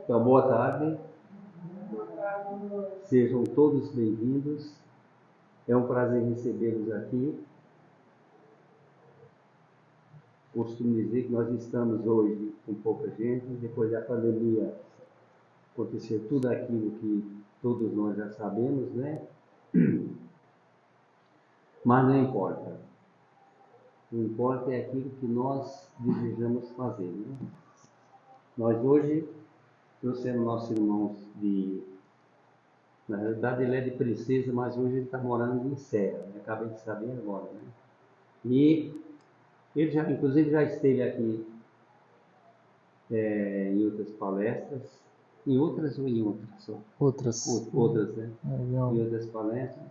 Então, boa tarde. Sejam todos bem-vindos. É um prazer recebê-los aqui. Costumo dizer que nós estamos hoje com pouca gente, depois da pandemia acontecer tudo aquilo que todos nós já sabemos, né? Mas não importa. O que importa é aquilo que nós desejamos fazer, né? Nós hoje trouxemos nossos irmãos na realidade ele é de Princesa, mas hoje ele está morando em Serra, né? Acabei de saber agora, né? E ele já, inclusive, já esteve aqui em outras palestras, em outras ou em outras só? Outras, né? Em outras palestras.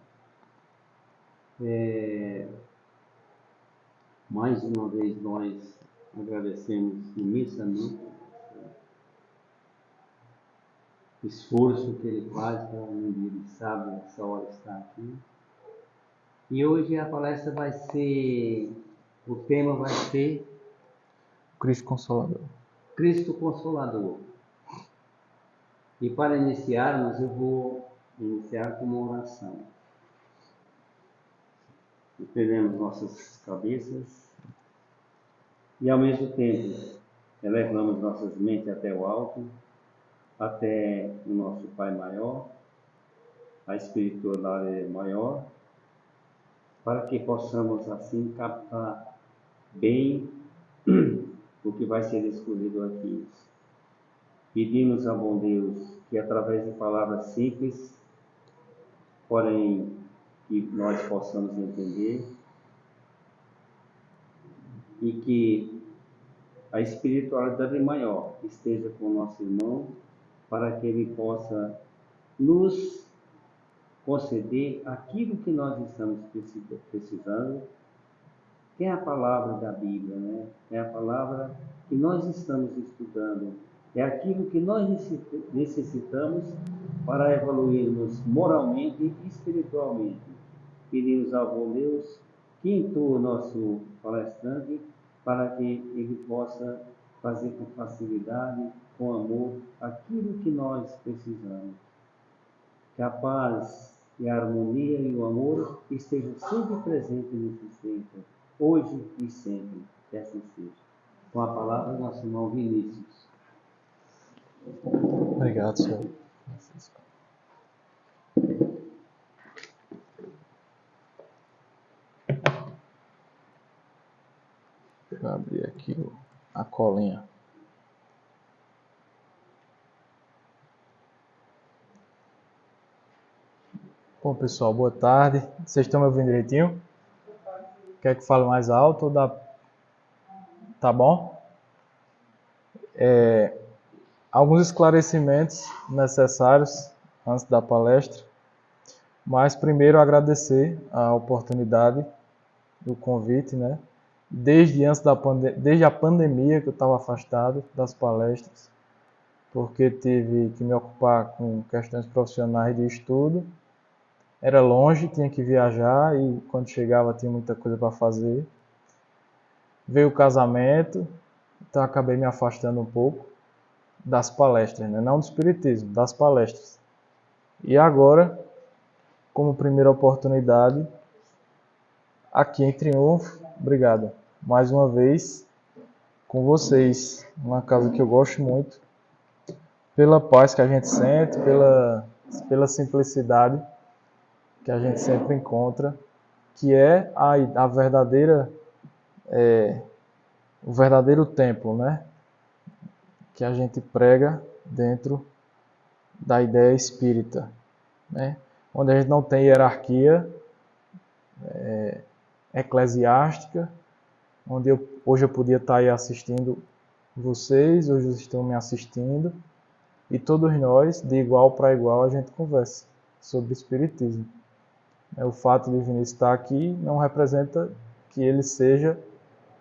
Mais uma vez nós agradecemos imensamente o esforço que ele faz para um dia de sábado, essa hora estar aqui. E hoje a palestra vai ser, o tema vai ser Cristo Consolador. Cristo Consolador. E para iniciarmos, eu vou iniciar com uma oração. Inclinemos nossas cabeças e, ao mesmo tempo, elevamos nossas mentes até o alto, até o nosso Pai Maior, a espiritualidade maior, para que possamos, assim, captar bem o que vai ser escolhido aqui. Pedimos ao bom Deus que, através de palavras simples, porém que nós possamos entender, e que a espiritualidade maior esteja com o nosso irmão, para que ele possa nos conceder aquilo que nós estamos precisando, que é a palavra da Bíblia, né? É a palavra que nós estamos estudando, é aquilo que nós necessitamos para evoluirmos moralmente e espiritualmente. Pedimos ao bom Deus que intue o nosso palestrante para que ele possa fazer com facilidade, com amor, aquilo que nós precisamos. Que a paz e a harmonia e o amor estejam sempre presentes nesse centro, hoje e sempre, que assim seja. Com a palavra, nosso irmão Vinícius. Obrigado, senhor. Deixa eu abrir aqui a colinha. Bom, pessoal, boa tarde. Vocês estão me ouvindo direitinho? Quer que fale mais alto ou dá? Tá bom? Alguns esclarecimentos necessários antes da palestra, mas primeiro agradecer a oportunidade do convite, né? Desde a pandemia que eu estava afastado das palestras, porque tive que me ocupar com questões profissionais de estudo. Era longe, tinha que viajar e quando chegava tinha muita coisa para fazer. Veio o casamento, então acabei me afastando um pouco das palestras, né? Não do espiritismo, das palestras. E agora, como primeira oportunidade, aqui em Triunfo, obrigado, mais uma vez com vocês, uma casa que eu gosto muito, pela paz que a gente sente, pela simplicidade que a gente sempre encontra, que é a verdadeira, o verdadeiro templo, né? Que a gente prega dentro da ideia espírita, né? Onde a gente não tem hierarquia eclesiástica, onde hoje eu podia estar aí assistindo vocês, hoje vocês estão me assistindo, e todos nós, de igual para igual, a gente conversa sobre espiritismo. O fato de Vinícius estar aqui não representa que ele seja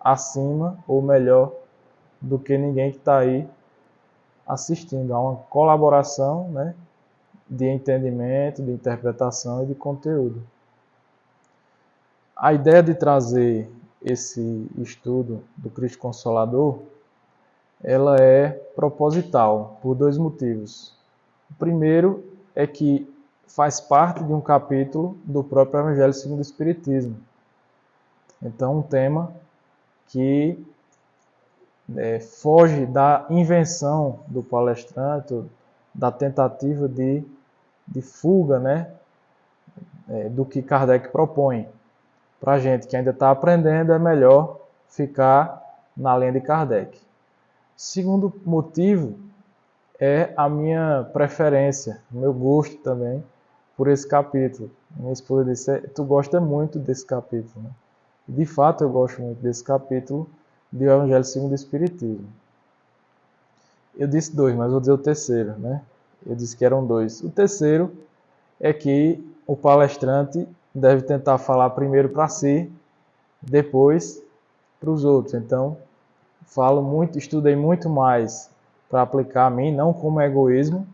acima ou melhor do que ninguém que está aí assistindo. Há uma colaboração, né, de entendimento, de interpretação e de conteúdo. A ideia de trazer esse estudo do Cristo Consolador ela é proposital, por dois motivos. O primeiro é que faz parte de um capítulo do próprio Evangelho segundo o Espiritismo. Então, um tema que foge da invenção do palestrante, da tentativa de fuga, né, do que Kardec propõe. Para a gente que ainda está aprendendo, é melhor ficar na linha de Kardec. Segundo motivo é a minha preferência, o meu gosto também por esse capítulo. Minha esposa disse, tu gosta muito desse capítulo, né? De fato, eu gosto muito desse capítulo do Evangelho segundo o Espiritismo. Eu disse 2, mas vou dizer o terceiro, né? Eu disse que eram 2. O terceiro é que o palestrante deve tentar falar primeiro para si, depois para os outros. Então, estudei muito mais para aplicar a mim, não como egoísmo,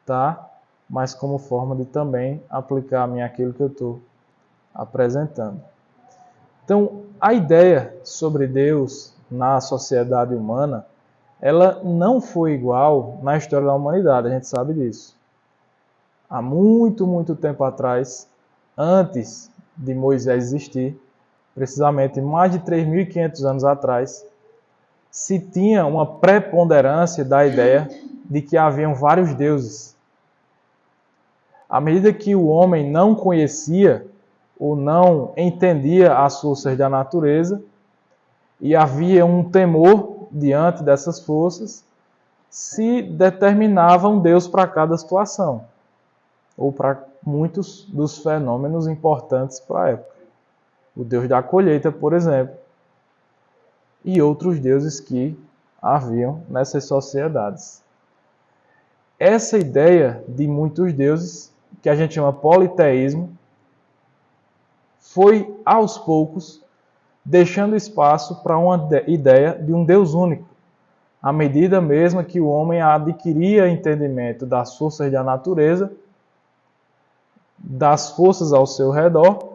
tá? Mas como forma de também aplicar a mim aquilo que eu estou apresentando. Então, a ideia sobre Deus na sociedade humana, ela não foi igual na história da humanidade, a gente sabe disso. Há muito, muito tempo atrás, antes de Moisés existir, precisamente mais de 3.500 anos atrás, se tinha uma preponderância da ideia de que haviam vários deuses. À medida que o homem não conhecia ou não entendia as forças da natureza, e havia um temor diante dessas forças, se determinava um Deus para cada situação, ou para muitos dos fenômenos importantes para a época. O Deus da colheita, por exemplo, e outros deuses que haviam nessas sociedades. Essa ideia de muitos deuses, que a gente chama politeísmo, foi, aos poucos, deixando espaço para uma ideia de um Deus único, à medida mesmo que o homem adquiria entendimento das forças da natureza, das forças ao seu redor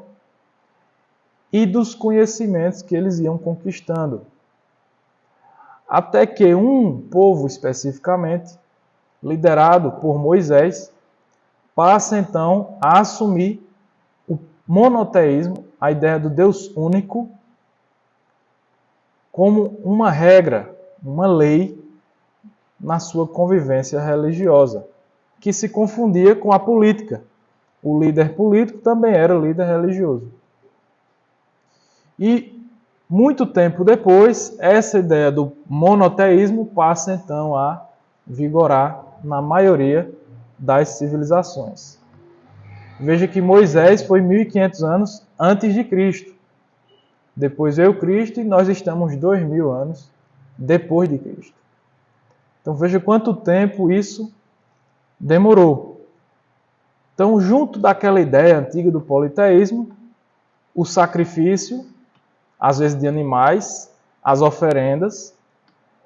e dos conhecimentos que eles iam conquistando. Até que um povo especificamente, liderado por Moisés, passa então a assumir o monoteísmo, a ideia do Deus único, como uma regra, uma lei na sua convivência religiosa, que se confundia com a política. O líder político também era líder religioso. E, muito tempo depois, essa ideia do monoteísmo passa então a vigorar na maioria das civilizações. Veja que Moisés foi 1.500 anos antes de Cristo. Depois veio Cristo e nós estamos 2.000 anos depois de Cristo. Então veja quanto tempo isso demorou. Então, junto daquela ideia antiga do politeísmo, o sacrifício, às vezes de animais, as oferendas,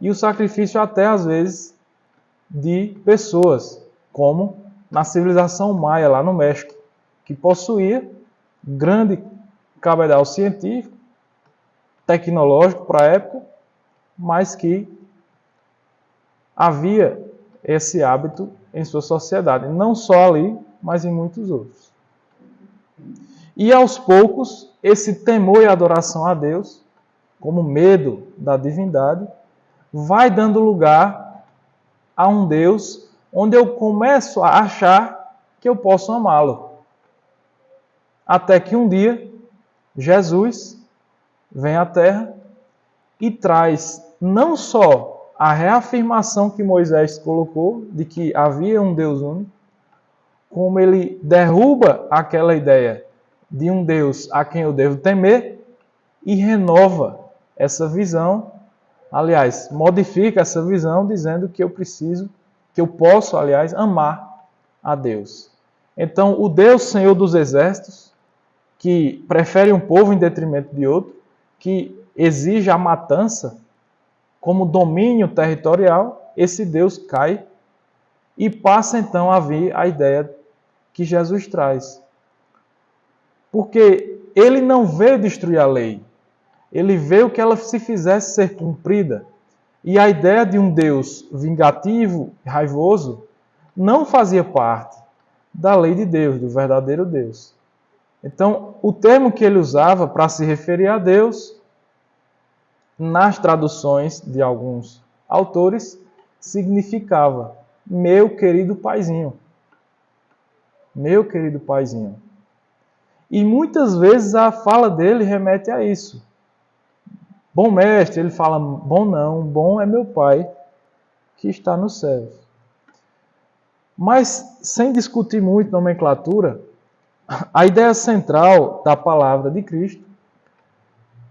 e o sacrifício até às vezes de pessoas, como na civilização maia lá no México, que possuía grande cabedal científico, tecnológico para a época, mas que havia esse hábito em sua sociedade, não só ali, mas em muitos outros. E aos poucos, esse temor e adoração a Deus, como medo da divindade, vai dando lugar a um Deus onde eu começo a achar que eu posso amá-lo. Até que um dia, Jesus vem à Terra e traz não só a reafirmação que Moisés colocou de que havia um Deus único, como ele derruba aquela ideia de um Deus a quem eu devo temer e renova essa visão, aliás, modifica essa visão dizendo que eu posso, amar a Deus. Então, o Deus Senhor dos Exércitos, que prefere um povo em detrimento de outro, que exige a matança como domínio territorial, esse Deus cai e passa então a vir a ideia que Jesus traz. Porque ele não veio destruir a lei, ele veio que ela se fizesse ser cumprida. E a ideia de um Deus vingativo e raivoso não fazia parte da lei de Deus, do verdadeiro Deus. Então, o termo que ele usava para se referir a Deus, nas traduções de alguns autores, significava meu querido paizinho. Meu querido paizinho. E muitas vezes a fala dele remete a isso. Bom mestre, ele fala, bom não, bom é meu pai que está nos céus. Mas, sem discutir muito nomenclatura, a ideia central da palavra de Cristo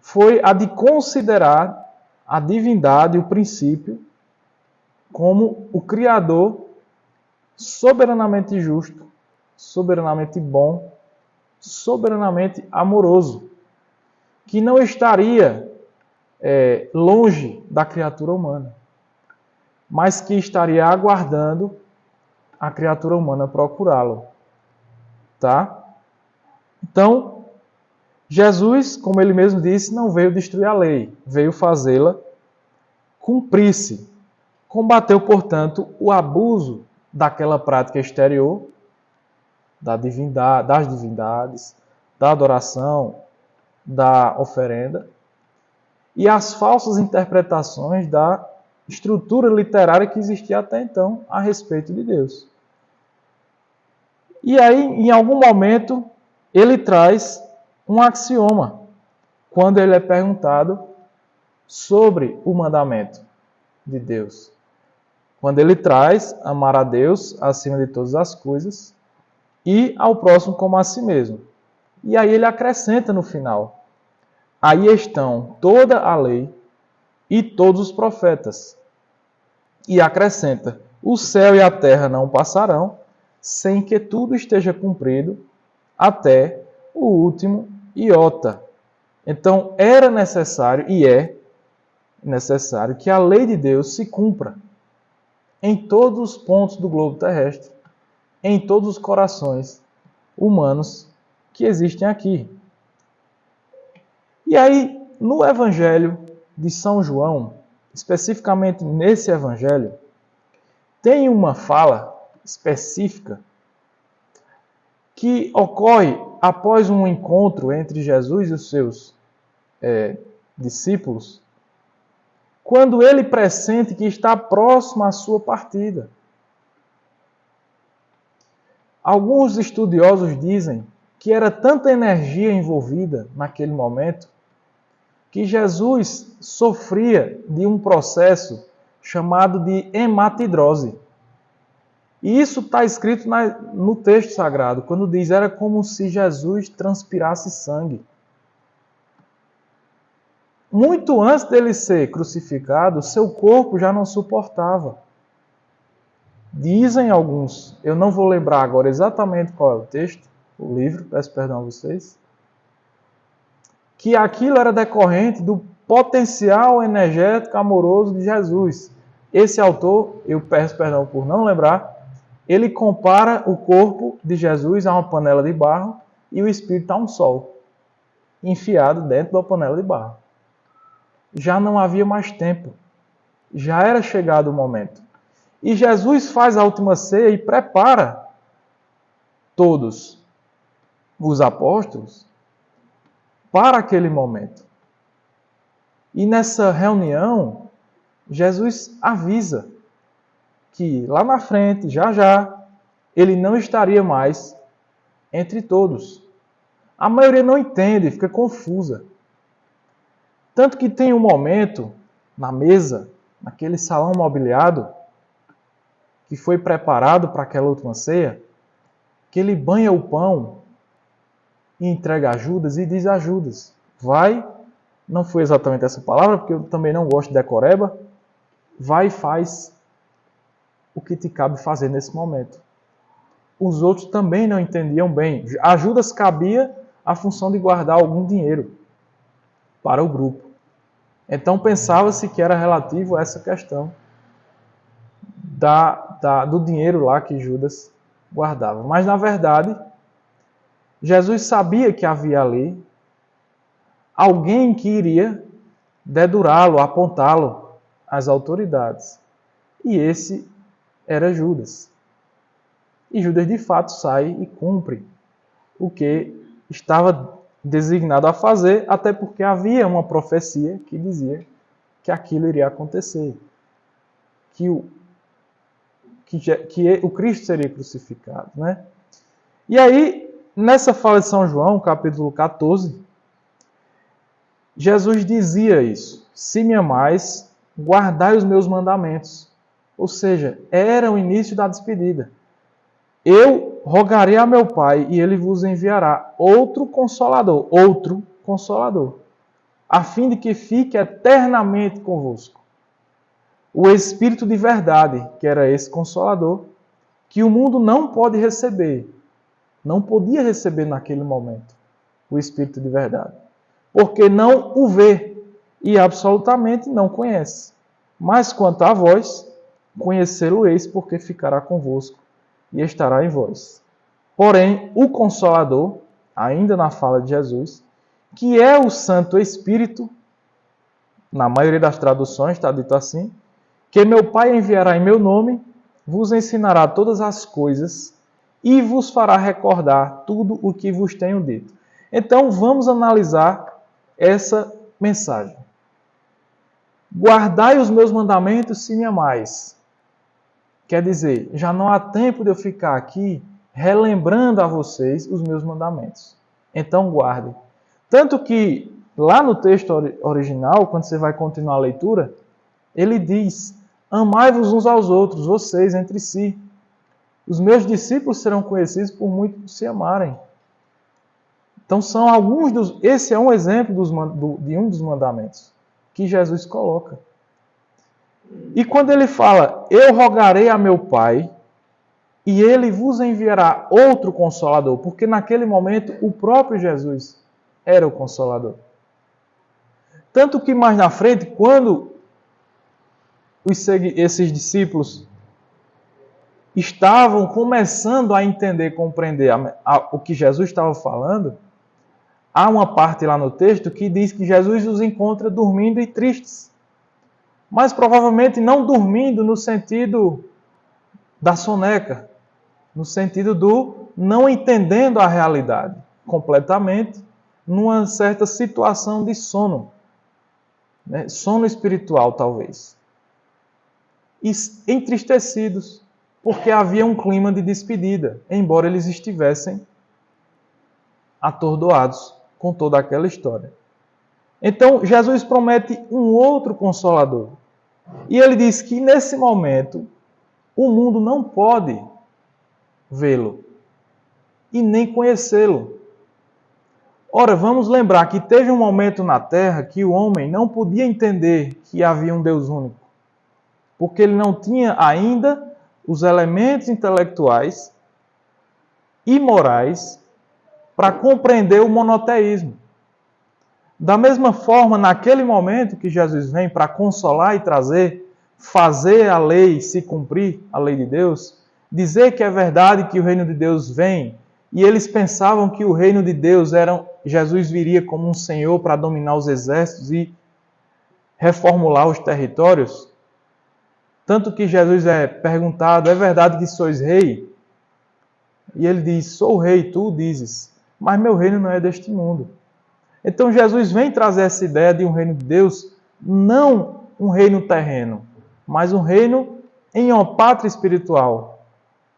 foi a de considerar a divindade, o princípio, como o Criador soberanamente justo, soberanamente bom, soberanamente amoroso, que não estaria longe da criatura humana, mas que estaria aguardando a criatura humana procurá-lo. Tá? Então, Jesus, como ele mesmo disse, não veio destruir a lei, veio fazê-la cumprir-se. Combateu, portanto, o abuso daquela prática exterior, das divindades, da adoração, da oferenda, e as falsas interpretações da estrutura literária que existia até então a respeito de Deus. E aí, em algum momento, ele traz um axioma, quando ele é perguntado sobre o mandamento de Deus. Quando ele traz amar a Deus acima de todas as coisas e ao próximo como a si mesmo. E aí ele acrescenta no final: aí estão toda a lei e todos os profetas. E acrescenta: o céu e a terra não passarão sem que tudo esteja cumprido até o último iota. Então era necessário, e é necessário, que a lei de Deus se cumpra em todos os pontos do globo terrestre, em todos os corações humanos que existem aqui. E aí, no Evangelho de São João, especificamente nesse Evangelho, tem uma fala específica que ocorre após um encontro entre Jesus e os seus discípulos, quando ele pressente que está próximo à sua partida. Alguns estudiosos dizem que era tanta energia envolvida naquele momento que Jesus sofria de um processo chamado de hematidrose. E isso está escrito no texto sagrado, quando diz era como se Jesus transpirasse sangue. Muito antes dele ser crucificado, seu corpo já não suportava. Dizem alguns, eu não vou lembrar agora exatamente qual é o texto, o livro, peço perdão a vocês, que aquilo era decorrente do potencial energético amoroso de Jesus. Esse autor, eu peço perdão por não lembrar, ele compara o corpo de Jesus a uma panela de barro e o Espírito a um sol, enfiado dentro da panela de barro. Já não havia mais tempo. Já era chegado o momento. E Jesus faz a última ceia e prepara todos os apóstolos para aquele momento. E nessa reunião, Jesus avisa que lá na frente, já, ele não estaria mais entre todos. A maioria não entende, fica confusa. Tanto que tem um momento na mesa, naquele salão mobiliado, que foi preparado para aquela última ceia, que ele banha o pão e entrega a Judas e diz a Judas: vai, não foi exatamente essa palavra, porque eu também não gosto de decoreba, vai e faz o que te cabe fazer nesse momento. Os outros também não entendiam bem. A Judas cabia a função de guardar algum dinheiro para o grupo. Então pensava-se que era relativo a essa questão do dinheiro lá que Judas guardava. Mas na verdade, Jesus sabia que havia ali alguém que iria dedurá-lo, apontá-lo as autoridades. E esse era Judas. E Judas de fato sai e cumpre o que estava designado a fazer, até porque havia uma profecia que dizia que aquilo iria acontecer. Que o Cristo seria crucificado, né? E aí, nessa fala de São João, capítulo 14, Jesus dizia isso: se me amais, guardai os meus mandamentos. Ou seja, era o início da despedida. Eu rogarei a meu Pai e ele vos enviará outro consolador, a fim de que fique eternamente convosco. O Espírito de verdade, que era esse consolador, que o mundo não pode receber, não podia receber naquele momento, o Espírito de verdade, porque não o vê e absolutamente não conhece. Mas quanto a vós, conhecê-lo-eis, porque ficará convosco e estará em vós. Porém, o Consolador, ainda na fala de Jesus, que é o Santo Espírito, na maioria das traduções está dito assim, que meu Pai enviará em meu nome, vos ensinará todas as coisas e vos fará recordar tudo o que vos tenho dito. Então, vamos analisar essa mensagem. Guardai os meus mandamentos se me amais. Quer dizer, já não há tempo de eu ficar aqui relembrando a vocês os meus mandamentos. Então guardem. Tanto que lá no texto original, quando você vai continuar a leitura, ele diz: amai-vos uns aos outros, vocês entre si. Os meus discípulos serão conhecidos por muito se amarem. Então são alguns dos. Esse é um exemplo de um dos mandamentos que Jesus coloca. E quando ele fala: eu rogarei a meu Pai e ele vos enviará outro Consolador, porque naquele momento o próprio Jesus era o Consolador. Tanto que mais na frente, quando esses discípulos estavam começando a entender, compreender o que Jesus estava falando, há uma parte lá no texto que diz que Jesus os encontra dormindo e tristes. Mas provavelmente não dormindo no sentido da soneca, no sentido do não entendendo a realidade completamente, numa certa situação de sono, né? Sono espiritual talvez. E entristecidos, porque havia um clima de despedida, embora eles estivessem atordoados com toda aquela história. Então, Jesus promete um outro Consolador. E ele diz que nesse momento, o mundo não pode vê-lo e nem conhecê-lo. Ora, vamos lembrar que teve um momento na Terra que o homem não podia entender que havia um Deus único, porque ele não tinha ainda os elementos intelectuais e morais para compreender o monoteísmo. Da mesma forma, naquele momento que Jesus vem para consolar e trazer, fazer a lei se cumprir, a lei de Deus, dizer que é verdade que o reino de Deus vem, e eles pensavam que o reino de Deus Jesus viria como um senhor para dominar os exércitos e reformular os territórios. Tanto que Jesus é perguntado: é verdade que sois rei? E ele diz: sou rei, tu dizes, mas meu reino não é deste mundo. Então Jesus vem trazer essa ideia de um reino de Deus, não um reino terreno, mas um reino em uma pátria espiritual,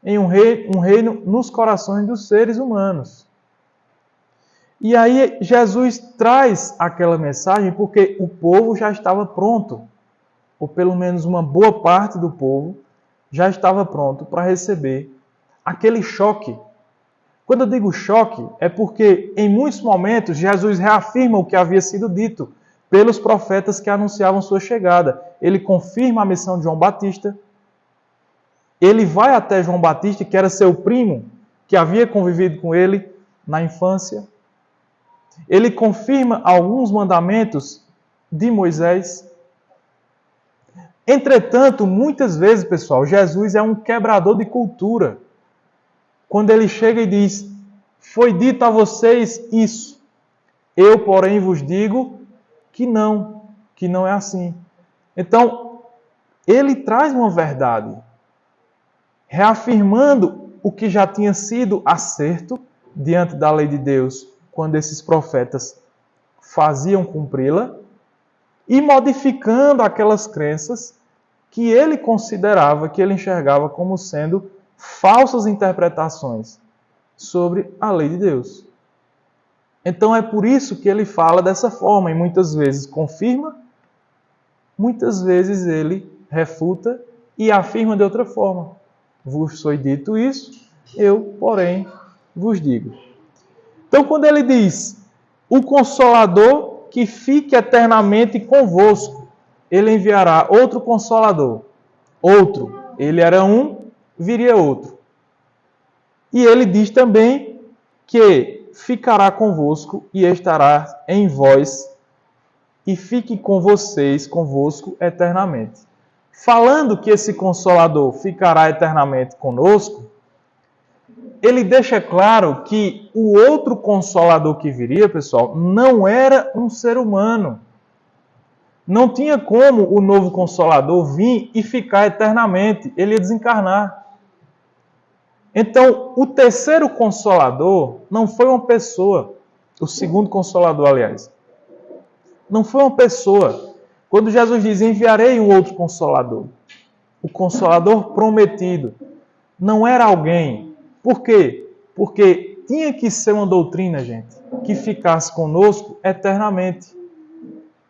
em um reino nos corações dos seres humanos. E aí Jesus traz aquela mensagem porque o povo já estava pronto, ou pelo menos uma boa parte do povo já estava pronto para receber aquele choque. Quando eu digo choque, é porque em muitos momentos Jesus reafirma o que havia sido dito pelos profetas que anunciavam sua chegada. Ele confirma a missão de João Batista. Ele vai até João Batista, que era seu primo, que havia convivido com ele na infância. Ele confirma alguns mandamentos de Moisés. Entretanto, muitas vezes, pessoal, Jesus é um quebrador de cultura. Quando ele chega e diz: foi dito a vocês isso, eu, porém, vos digo que não é assim. Então, ele traz uma verdade, reafirmando o que já tinha sido acerto diante da lei de Deus, quando esses profetas faziam cumpri-la, e modificando aquelas crenças que ele considerava, que ele enxergava como sendo falsas interpretações sobre a lei de Deus. Então é por isso que ele fala dessa forma, e muitas vezes confirma, muitas vezes ele refuta e afirma de outra forma. Vos foi dito isso, eu, porém, vos digo. Então, quando ele diz, o Consolador que fique eternamente convosco, ele enviará outro Consolador. Outro. Ele era um, viria outro. E ele diz também que ficará convosco e estará em vós e fique com vocês, convosco, eternamente. Falando que esse Consolador ficará eternamente conosco, ele deixa claro que o outro Consolador que viria, pessoal, não era um ser humano. Não tinha como o novo Consolador vir e ficar eternamente. Ele ia desencarnar. Então, o terceiro Consolador não foi uma pessoa. O segundo Consolador, aliás. Não foi uma pessoa. Quando Jesus diz, enviarei um outro Consolador. O Consolador prometido. Não era alguém. Por quê? Porque tinha que ser uma doutrina, gente, que ficasse conosco eternamente.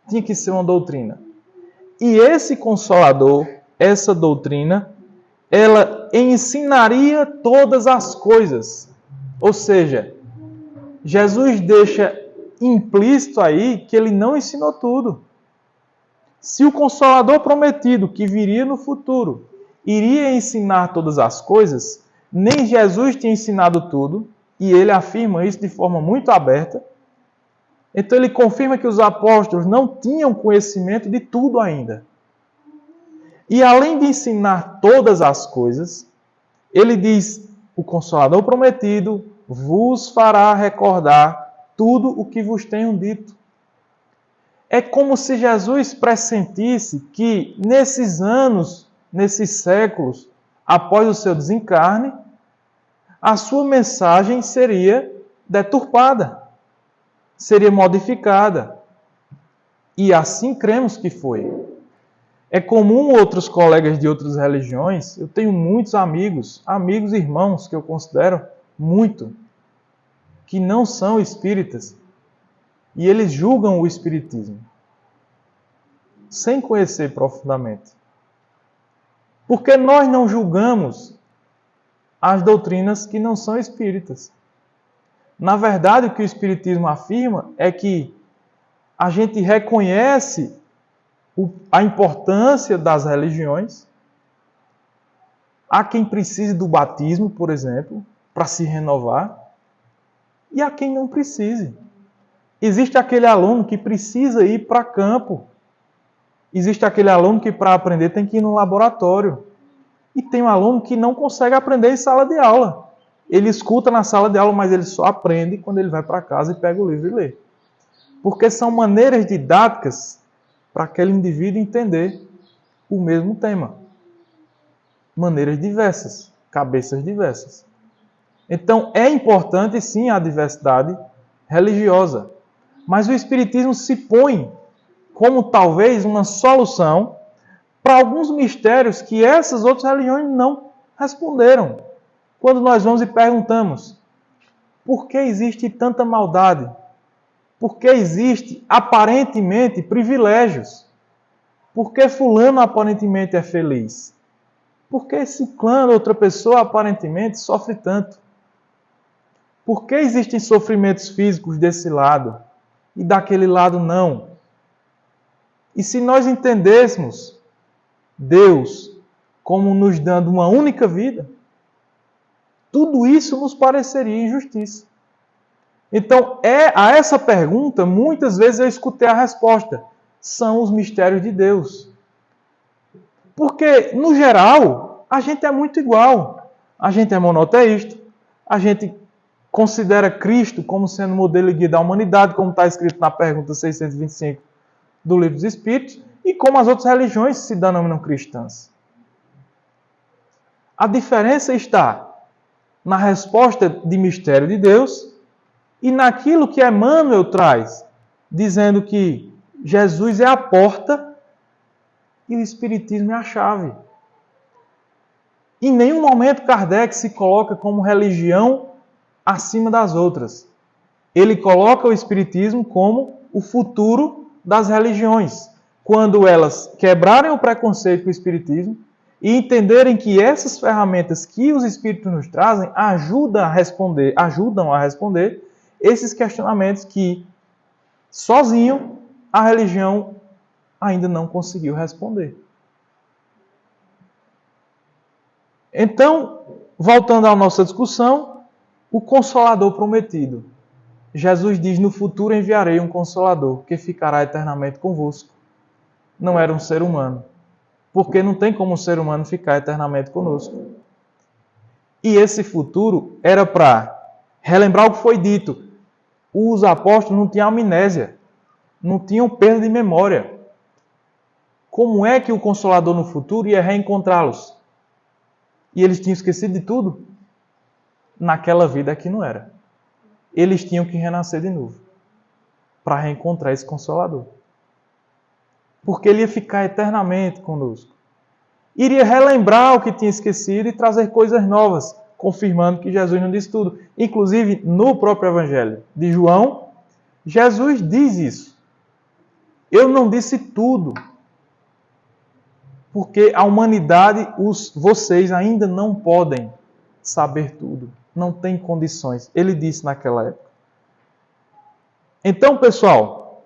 Tinha que ser uma doutrina. E esse Consolador, essa doutrina, ela ensinaria todas as coisas. Ou seja, Jesus deixa implícito aí que ele não ensinou tudo. Se o Consolador prometido, que viria no futuro, iria ensinar todas as coisas, nem Jesus tinha ensinado tudo, e ele afirma isso de forma muito aberta. Então ele confirma que os apóstolos não tinham conhecimento de tudo ainda. E além de ensinar todas as coisas, ele diz, o Consolador prometido vos fará recordar tudo o que vos tenho dito. É como se Jesus pressentisse que nesses anos, nesses séculos, após o seu desencarne, a sua mensagem seria deturpada, seria modificada. E assim cremos que foi. É comum outros colegas de outras religiões, eu tenho muitos amigos e irmãos que eu considero muito, que não são espíritas, e eles julgam o espiritismo, sem conhecer profundamente. Porque nós não julgamos as doutrinas que não são espíritas. Na verdade, o que o espiritismo afirma é que a gente reconhece a importância das religiões. Há quem precise do batismo, por exemplo, para se renovar, e há quem não precise. Existe aquele aluno que precisa ir para campo. Existe aquele aluno que, para aprender, tem que ir no laboratório. E tem um aluno que não consegue aprender em sala de aula. Ele escuta na sala de aula, mas ele só aprende quando ele vai para casa e pega o livro e lê. Porque são maneiras didáticas para aquele indivíduo entender o mesmo tema. Maneiras diversas, cabeças diversas. Então, é importante, sim, a diversidade religiosa. Mas o Espiritismo se põe como talvez uma solução para alguns mistérios que essas outras religiões não responderam. Quando nós vamos e perguntamos, por que existe tanta maldade? Por que existe, aparentemente, privilégios? Por que fulano aparentemente é feliz? Por que ciclano, outra pessoa, aparentemente sofre tanto? Por que existem sofrimentos físicos desse lado e daquele lado não? E se nós entendêssemos Deus como nos dando uma única vida, tudo isso nos pareceria injustiça. Então, a essa pergunta, muitas vezes eu escutei a resposta. São os mistérios de Deus. Porque, no geral, a gente é muito igual. A gente é monoteísta. A gente considera Cristo como sendo modelo e guia da humanidade, como está escrito na pergunta 625 do Livro dos Espíritos. e como as outras religiões se denominam cristãs. A diferença está na resposta de mistério de Deus e naquilo que Emmanuel traz, dizendo que Jesus é a porta e o Espiritismo é a chave. Em nenhum momento Kardec se coloca como religião acima das outras. Ele coloca o Espiritismo como o futuro das religiões. Quando elas quebrarem o preconceito com o Espiritismo e entenderem que essas ferramentas que os Espíritos nos trazem ajudam a responder esses questionamentos que, sozinho, a religião ainda não conseguiu responder. Então, voltando à nossa discussão, o Consolador prometido. Jesus diz, no futuro enviarei um Consolador, que ficará eternamente convosco. Não era um ser humano, porque não tem como um ser humano ficar eternamente conosco. E esse futuro era para relembrar o que foi dito. Os apóstolos não tinham amnésia, não tinham perda de memória. Como é que o Consolador no futuro ia reencontrá-los? E eles tinham esquecido de tudo? Naquela vida aqui não era. Eles tinham que renascer de novo para reencontrar esse Consolador. Porque ele ia ficar eternamente conosco. Iria relembrar o que tinha esquecido e trazer coisas novas, confirmando que Jesus não disse tudo. Inclusive, no próprio Evangelho de João, Jesus diz isso. Eu não disse tudo, porque a humanidade, vocês ainda não podem saber tudo. Não tem condições. Ele disse naquela época. Então, pessoal,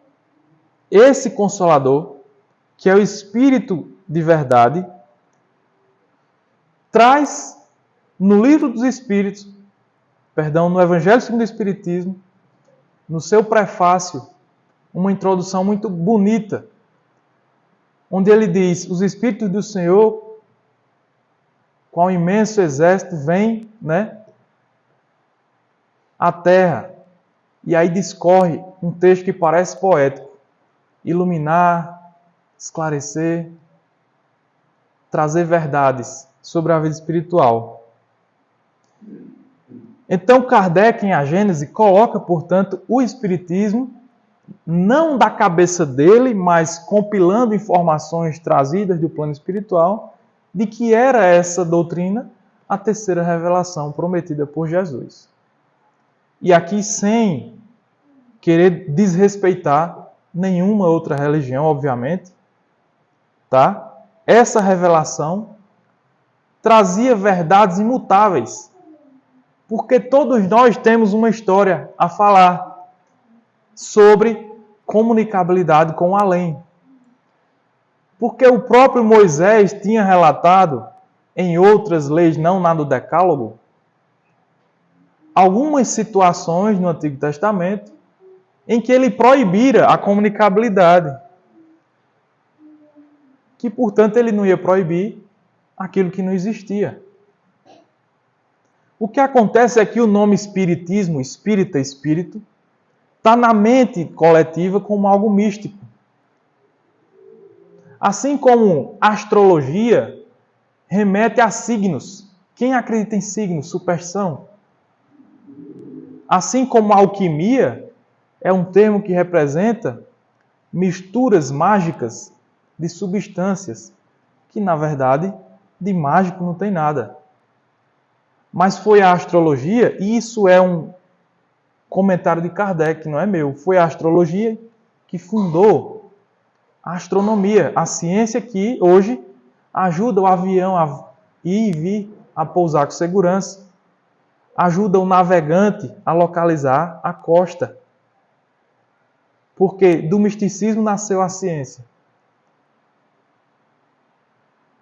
esse Consolador, que é o Espírito de verdade, traz no Livro dos Espíritos, no Evangelho segundo o Espiritismo, no seu prefácio, uma introdução muito bonita, onde ele diz, os Espíritos do Senhor, com um imenso exército, vêm, à Terra. E aí discorre um texto que parece poético. Iluminar, esclarecer, trazer verdades sobre a vida espiritual. Então Kardec, em A Gênese, coloca, portanto, o Espiritismo, não da cabeça dele, mas compilando informações trazidas do plano espiritual, de que era essa doutrina a terceira revelação prometida por Jesus. E aqui, sem querer desrespeitar nenhuma outra religião, obviamente, tá? Essa revelação trazia verdades imutáveis, porque todos nós temos uma história a falar sobre comunicabilidade com o além. Porque o próprio Moisés tinha relatado, em outras leis, não na do Decálogo, algumas situações no Antigo Testamento em que ele proibira a comunicabilidade. Que, portanto, ele não ia proibir aquilo que não existia. O que acontece é que o nome espiritismo, espírita, espírito, está na mente coletiva como algo místico. Assim como astrologia remete a signos. Quem acredita em signos? Superstição. Assim como alquimia é um termo que representa misturas mágicas de substâncias, que na verdade de mágico não tem nada. Mas foi a astrologia, e isso é um comentário de Kardec, não é meu, foi a astrologia que fundou a astronomia, a ciência que hoje ajuda o avião a ir e vir, a pousar com segurança, ajuda o navegante a localizar a costa. Porque do misticismo nasceu a ciência.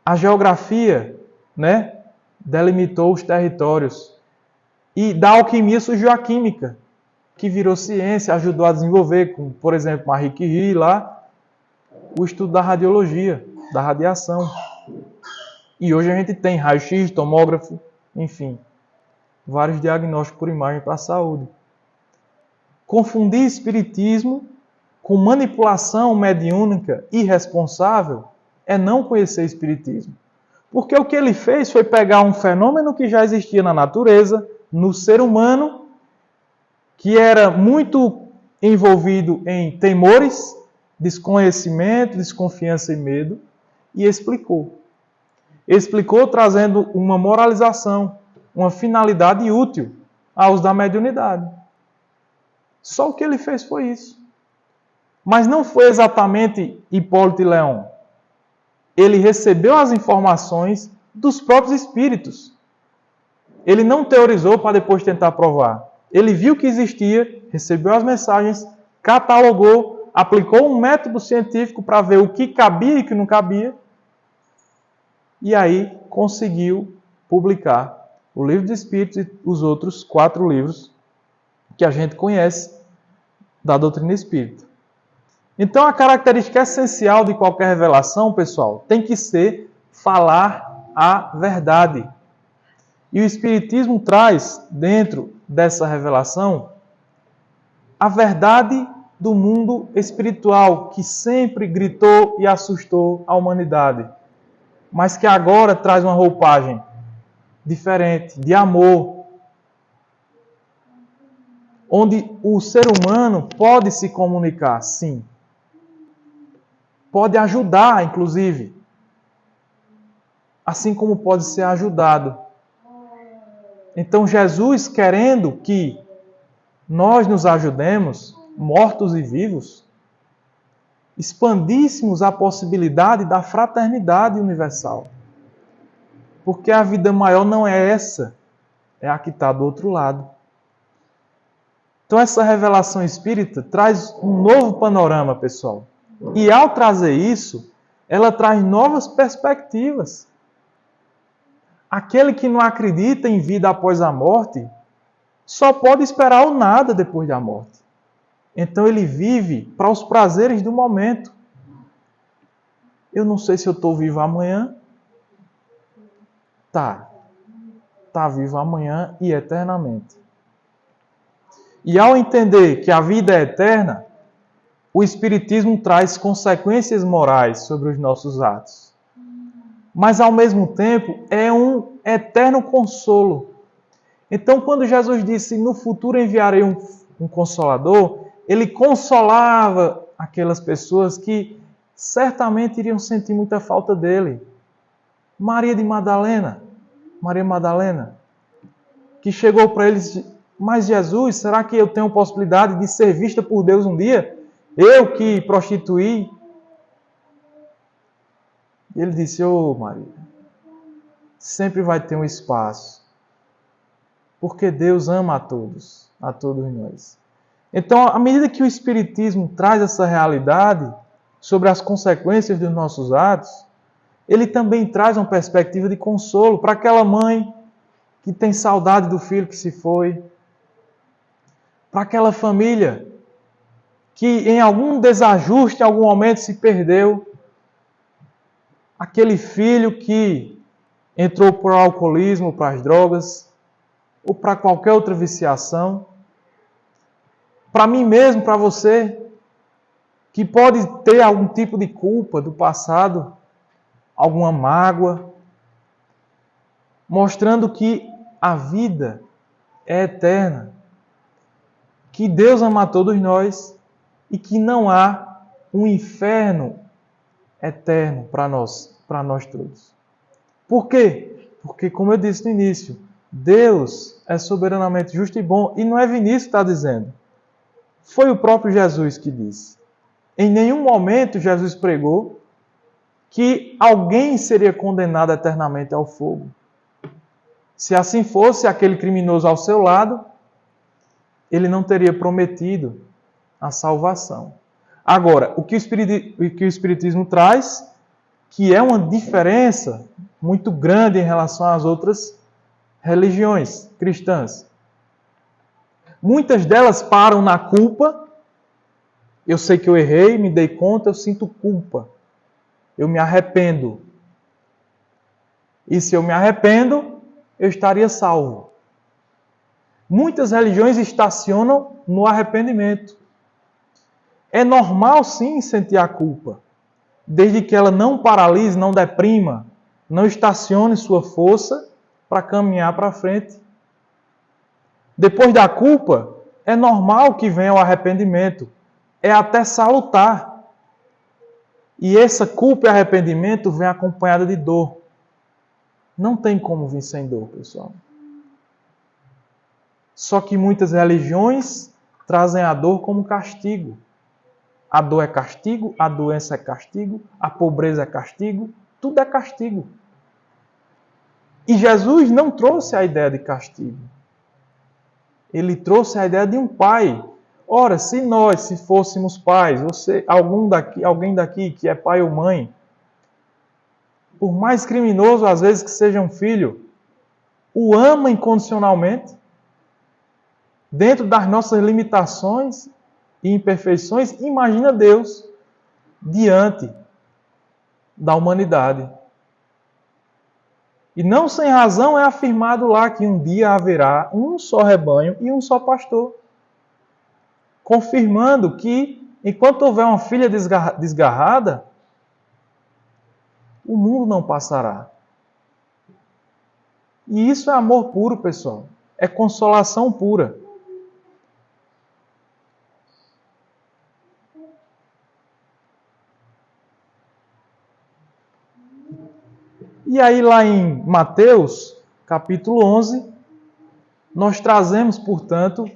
A geografia, delimitou os territórios. E da alquimia surgiu a química, que virou ciência, ajudou a desenvolver, como, por exemplo, Marie Curie lá, o estudo da radiologia, da radiação. E hoje a gente tem raio-x, tomógrafo, enfim, vários diagnósticos por imagem para a saúde. Confundir espiritismo com manipulação mediúnica irresponsável é não conhecer Espiritismo. Porque o que ele fez foi pegar um fenômeno que já existia na natureza, no ser humano, que era muito envolvido em temores, desconhecimento, desconfiança e medo, e explicou. Explicou trazendo uma moralização, uma finalidade útil aos da mediunidade. Só o que ele fez foi isso. Mas não foi exatamente Hipólito e Leon. Ele recebeu as informações dos próprios espíritos. Ele não teorizou para depois tentar provar. Ele viu que existia, recebeu as mensagens, catalogou, aplicou um método científico para ver o que cabia e o que não cabia, e aí conseguiu publicar o Livro dos Espíritos e os outros 4 livros que a gente conhece da doutrina espírita. Então, a característica essencial de qualquer revelação, pessoal, tem que ser falar a verdade. E o Espiritismo traz, dentro dessa revelação, a verdade do mundo espiritual, que sempre gritou e assustou a humanidade, mas que agora traz uma roupagem diferente, de amor, onde o ser humano pode se comunicar, sim. Pode ajudar, inclusive, assim como pode ser ajudado. Então, Jesus, querendo que nós nos ajudemos, mortos e vivos, expandíssemos a possibilidade da fraternidade universal. Porque a vida maior não é essa, é a que está do outro lado. Então, essa revelação espírita traz um novo panorama, pessoal. E ao trazer isso, ela traz novas perspectivas. Aquele que não acredita em vida após a morte só pode esperar o nada depois da morte. Então ele vive para os prazeres do momento. Eu não sei se eu estou vivo amanhã. Tá vivo amanhã e eternamente. E ao entender que a vida é eterna, o Espiritismo traz consequências morais sobre os nossos atos. Mas, ao mesmo tempo, é um eterno consolo. Então, quando Jesus disse, no futuro enviarei um Consolador, ele consolava aquelas pessoas que certamente iriam sentir muita falta dele. Maria Madalena, que chegou para ele e disse, mas Jesus, será que eu tenho possibilidade de ser vista por Deus um dia? Eu que prostituí. Ele disse, Maria, sempre vai ter um espaço. Porque Deus ama a todos nós. Então, à medida que o Espiritismo traz essa realidade sobre as consequências dos nossos atos, ele também traz uma perspectiva de consolo para aquela mãe que tem saudade do filho que se foi, para aquela família que em algum desajuste, em algum momento se perdeu, aquele filho que entrou para o alcoolismo, para as drogas, ou para qualquer outra viciação, para mim mesmo, para você, que pode ter algum tipo de culpa do passado, alguma mágoa, mostrando que a vida é eterna, que Deus ama a todos nós e que não há um inferno eterno para nós todos. Por quê? Porque, como eu disse no início, Deus é soberanamente justo e bom, e não é Vinícius que está dizendo. Foi o próprio Jesus que disse. Em nenhum momento Jesus pregou que alguém seria condenado eternamente ao fogo. Se assim fosse, aquele criminoso ao seu lado, ele não teria prometido a salvação. Agora, o que o Espiritismo traz, que é uma diferença muito grande em relação às outras religiões cristãs. Muitas delas param na culpa. Eu sei que eu errei, me dei conta, eu sinto culpa. Eu me arrependo. E se eu me arrependo, eu estaria salvo. Muitas religiões estacionam no arrependimento. É normal sim sentir a culpa, desde que ela não paralise, não deprima, não estacione sua força para caminhar para frente. Depois da culpa, é normal que venha o arrependimento. É até salutar. E essa culpa e arrependimento vem acompanhada de dor. Não tem como vir sem dor, pessoal. Só que muitas religiões trazem a dor como castigo. A dor é castigo, a doença é castigo, a pobreza é castigo, tudo é castigo. E Jesus não trouxe a ideia de castigo. Ele trouxe a ideia de um pai. Ora, se nós, se fôssemos pais, alguém daqui que é pai ou mãe, por mais criminoso às vezes que seja um filho, o ama incondicionalmente, dentro das nossas limitações e imperfeições, imagina Deus diante da humanidade. E não sem razão é afirmado lá que um dia haverá um só rebanho e um só pastor. Confirmando que, enquanto houver uma filha desgarrada, o mundo não passará. E isso é amor puro, pessoal. É consolação pura. E aí lá em Mateus, capítulo 11, nós trazemos, portanto,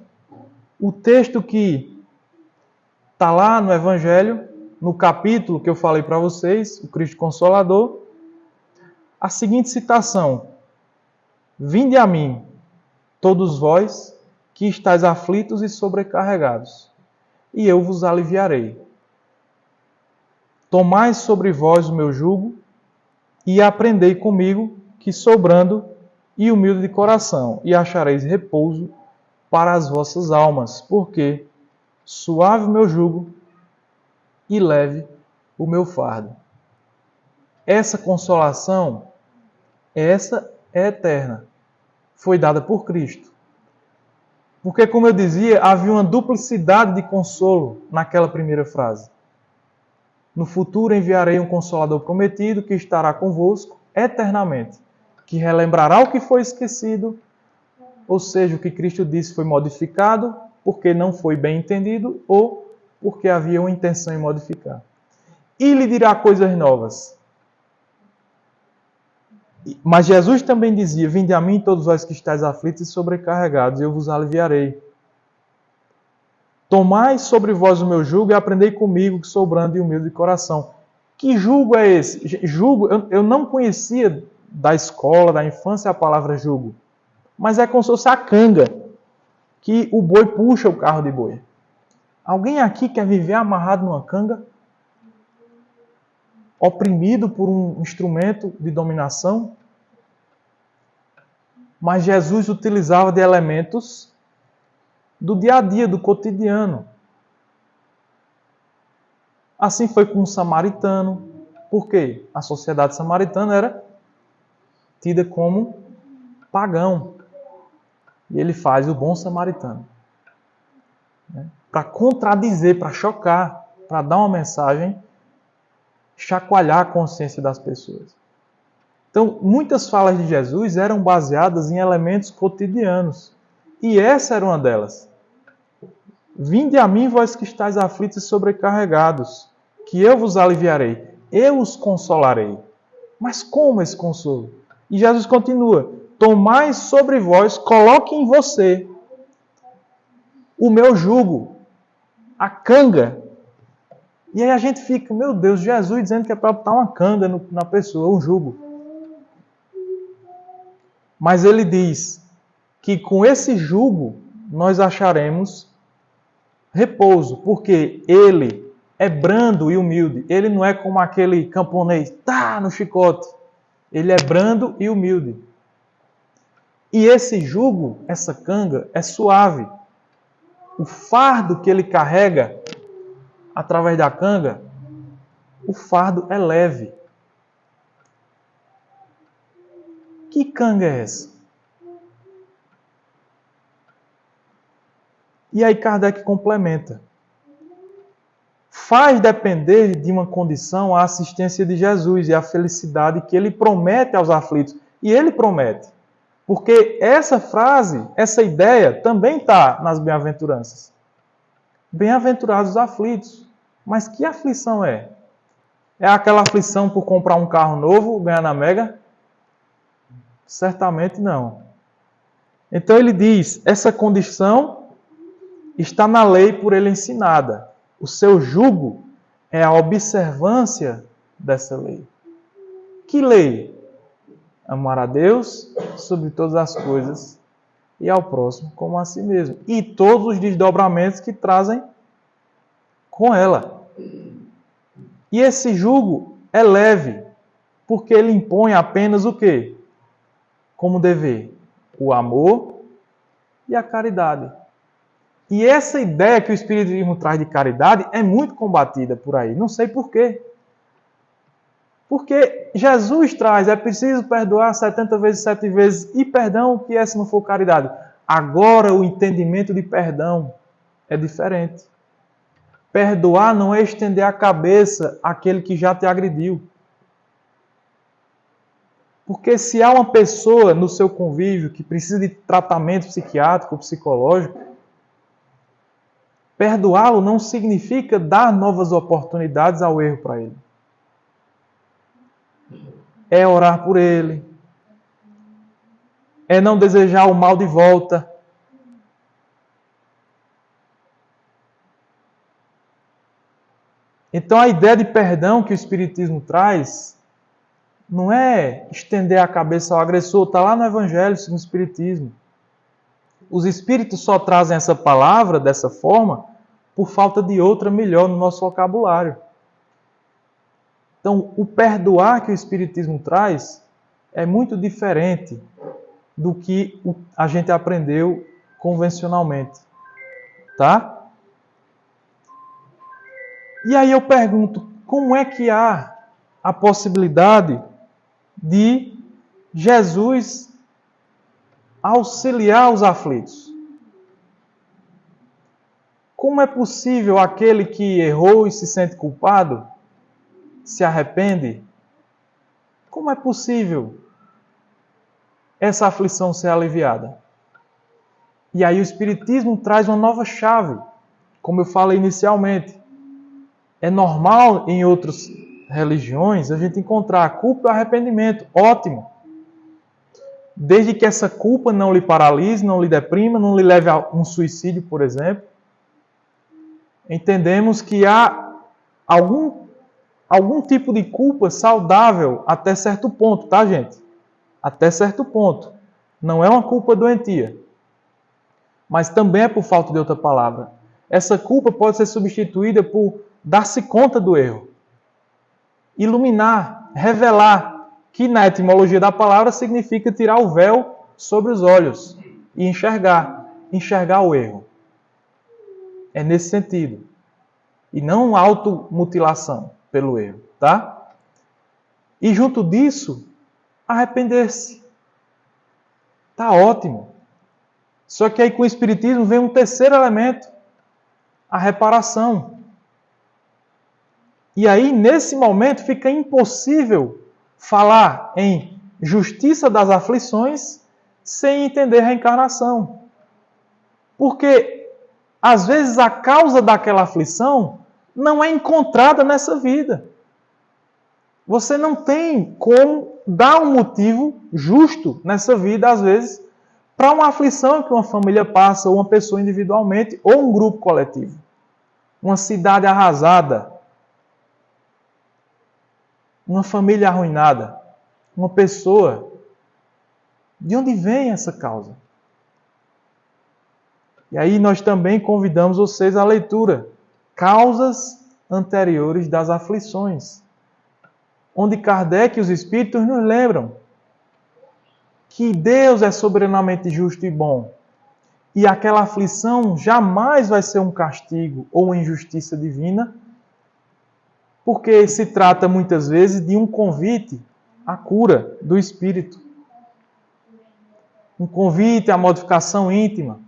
o texto que está lá no Evangelho, no capítulo que eu falei para vocês, o Cristo Consolador, a seguinte citação: Vinde a mim, todos vós que estáis aflitos e sobrecarregados, e eu vos aliviarei. Tomai sobre vós o meu jugo e aprendei comigo, que sou brando e humilde de coração, e achareis repouso para as vossas almas, porque suave o meu jugo e leve o meu fardo. Essa consolação, essa é eterna. Foi dada por Cristo. Porque, como eu dizia, havia uma duplicidade de consolo naquela primeira frase. No futuro enviarei um Consolador prometido que estará convosco eternamente, que relembrará o que foi esquecido, ou seja, o que Cristo disse foi modificado porque não foi bem entendido ou porque havia uma intenção em modificar. E lhe dirá coisas novas. Mas Jesus também dizia: Vinde a mim todos vós que estáis aflitos e sobrecarregados, e eu vos aliviarei. Tomai sobre vós o meu jugo e aprendei comigo, que sou brando e humilde de coração. Que jugo é esse? Jugo, eu não conhecia da escola, da infância, a palavra jugo. Mas é como se fosse a canga, que o boi puxa o carro de boi. Alguém aqui quer viver amarrado numa canga? Oprimido por um instrumento de dominação? Mas Jesus utilizava de elementos do dia a dia, do cotidiano. Assim foi com o samaritano. Por quê? A sociedade samaritana era tida como pagão. E ele faz o bom samaritano. Para contradizer, para chocar, para dar uma mensagem, chacoalhar a consciência das pessoas. Então, muitas falas de Jesus eram baseadas em elementos cotidianos. E essa era uma delas. Vinde a mim, vós que estáis aflitos e sobrecarregados, que eu vos aliviarei, eu os consolarei. Mas como esse consolo? E Jesus continua: tomai sobre vós, coloque em você o meu jugo, a canga. E aí a gente fica, meu Deus, Jesus dizendo que é para botar uma canga na pessoa, um jugo. Mas ele diz que com esse jugo nós acharemos repouso, porque ele é brando e humilde. Ele não é como aquele camponês, no chicote. Ele é brando e humilde. E esse jugo, essa canga, é suave. O fardo que ele carrega através da canga, o fardo é leve. Que canga é essa? E aí Kardec complementa. faz depender de uma condição a assistência de Jesus e a felicidade que ele promete aos aflitos. E ele promete. Porque essa frase, essa ideia, também está nas bem-aventuranças. Bem-aventurados os aflitos. Mas que aflição é? É aquela aflição por comprar um carro novo, ganhar na Mega? Certamente não. Então ele diz, essa condição está na lei por ele ensinada. O seu jugo é a observância dessa lei. Que lei? Amar a Deus sobre todas as coisas e ao próximo como a si mesmo. E todos os desdobramentos que trazem com ela. E esse jugo é leve, porque ele impõe apenas o quê? Como dever? O amor e a caridade. E essa ideia que o Espiritismo traz de caridade é muito combatida por aí. Não sei por quê. Porque Jesus traz, é preciso perdoar 70 vezes, 7 vezes. E perdão, o que é se não for caridade? Agora o entendimento de perdão é diferente. Perdoar não é estender a cabeça àquele que já te agrediu. Porque se há uma pessoa no seu convívio que precisa de tratamento psiquiátrico, psicológico, perdoá-lo não significa dar novas oportunidades ao erro para ele. É orar por ele. É não desejar o mal de volta. Então a ideia de perdão que o Espiritismo traz não é estender a cabeça ao agressor, está lá no Evangelho, no Espiritismo. Os Espíritos só trazem essa palavra dessa forma por falta de outra melhor no nosso vocabulário. Então, o perdoar que o Espiritismo traz é muito diferente do que a gente aprendeu convencionalmente. Tá? E aí eu pergunto, como é que há a possibilidade de Jesus auxiliar os aflitos? Como é possível aquele que errou e se sente culpado, se arrepende? Como é possível essa aflição ser aliviada? E aí o Espiritismo traz uma nova chave, como eu falei inicialmente. É normal em outras religiões a gente encontrar a culpa e o arrependimento. Ótimo. Desde que essa culpa não lhe paralise, não lhe deprima, não lhe leve a um suicídio, por exemplo. Entendemos que há algum tipo de culpa saudável até certo ponto, tá, gente? Até certo ponto. Não é uma culpa doentia. Mas também é por falta de outra palavra. Essa culpa pode ser substituída por dar-se conta do erro. Iluminar, revelar, que na etimologia da palavra significa tirar o véu sobre os olhos e enxergar o erro. É nesse sentido. E não automutilação pelo erro, tá? E junto disso, arrepender-se. Tá ótimo. Só que aí com o Espiritismo vem um terceiro elemento, a reparação. E aí, nesse momento, fica impossível falar em justiça das aflições sem entender reencarnação. Porque, às vezes, a causa daquela aflição não é encontrada nessa vida. Você não tem como dar um motivo justo nessa vida, às vezes, para uma aflição que uma família passa, ou uma pessoa individualmente, ou um grupo coletivo. Uma cidade arrasada. Uma família arruinada. Uma pessoa. De onde vem essa causa? E aí nós também convidamos vocês à leitura. Causas anteriores das aflições. Onde Kardec e os Espíritos nos lembram que Deus é soberanamente justo e bom. E aquela aflição jamais vai ser um castigo ou uma injustiça divina, porque se trata muitas vezes de um convite à cura do espírito. Um convite à modificação íntima.